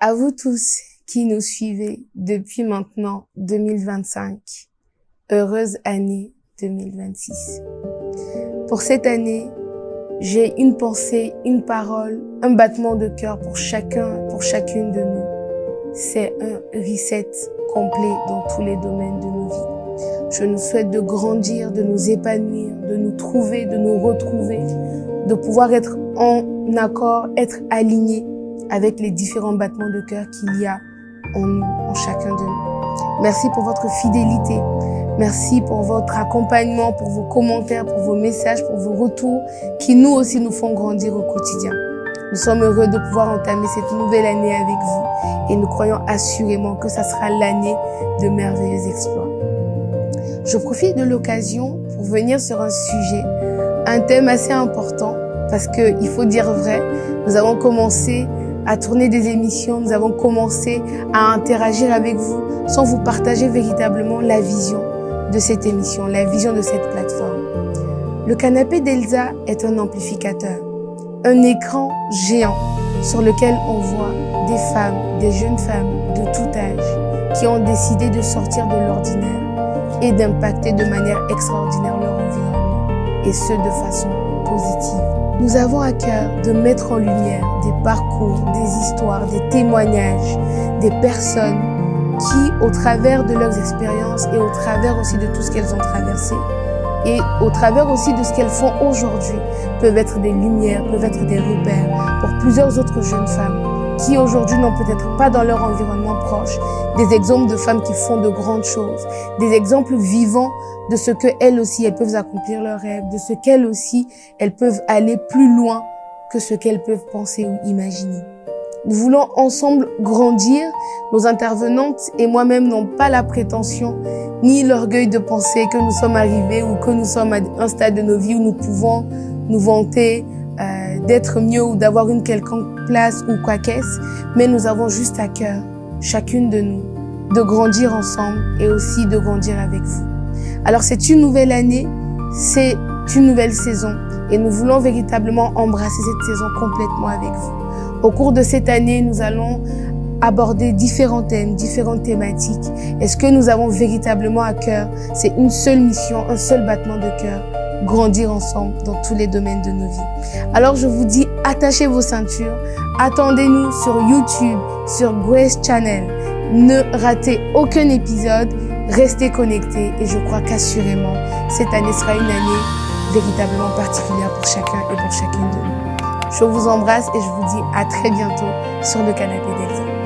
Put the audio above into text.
À vous tous qui nous suivez depuis maintenant 2025, heureuse année 2026. Pour cette année, j'ai une pensée, une parole, un battement de cœur pour chacun, pour chacune de nous. C'est un reset complet dans tous les domaines de nos vies. Je nous souhaite de grandir, de nous épanouir, de nous trouver, de nous retrouver, de pouvoir être en accord, être alignés avec les différents battements de cœur qu'il y a en nous, en chacun de nous. Merci pour votre fidélité. Merci pour votre accompagnement, pour vos commentaires, pour vos messages, pour vos retours qui nous aussi nous font grandir au quotidien. Nous sommes heureux de pouvoir entamer cette nouvelle année avec vous et nous croyons assurément que ça sera l'année de merveilleux exploits. Je profite de l'occasion pour venir sur un sujet, un thème assez important parce que il faut dire vrai, nous avons commencé à tourner des émissions, nous avons commencé à interagir avec vous sans vous partager véritablement la vision de cette émission, la vision de cette plateforme. Le canapé d'Elsa est un amplificateur, un écran géant sur lequel on voit des femmes, des jeunes femmes de tout âge qui ont décidé de sortir de l'ordinaire et d'impacter de manière extraordinaire leur environnement, et ce de façon positive. Nous avons à cœur de mettre en lumière des parcours, des histoires, des témoignages, des personnes qui, au travers de leurs expériences et au travers aussi de tout ce qu'elles ont traversé, et au travers aussi de ce qu'elles font aujourd'hui, peuvent être des lumières, peuvent être des repères pour plusieurs autres jeunes femmes qui aujourd'hui n'ont peut-être pas dans leur environnement proche des exemples de femmes qui font de grandes choses, des exemples vivants de ce qu'elles aussi, elles peuvent accomplir leurs rêves, de ce qu'elles aussi, elles peuvent aller plus loin que ce qu'elles peuvent penser ou imaginer. Nous voulons ensemble grandir. Nos intervenantes et moi-même n'ont pas la prétention ni l'orgueil de penser que nous sommes arrivés ou que nous sommes à un stade de nos vies où nous pouvons nous vanter d'être mieux ou d'avoir une quelconque place ou quoi qu'est-ce, mais nous avons juste à cœur, chacune de nous, de grandir ensemble et aussi de grandir avec vous. Alors c'est une nouvelle année, c'est une nouvelle saison et nous voulons véritablement embrasser cette saison complètement avec vous. Au cours de cette année, nous allons aborder différents thèmes, différentes thématiques. Et ce que nous avons véritablement à cœur, c'est une seule mission, un seul battement de cœur, grandir ensemble dans tous les domaines de nos vies. Alors je vous dis, attachez vos ceintures, attendez-nous sur YouTube, sur Grace Channel. Ne ratez aucun épisode, restez connectés et je crois qu'assurément, cette année sera une année véritablement particulière pour chacun et pour chacune de nous. Je vous embrasse et je vous dis à très bientôt sur le canapé d'Elsa.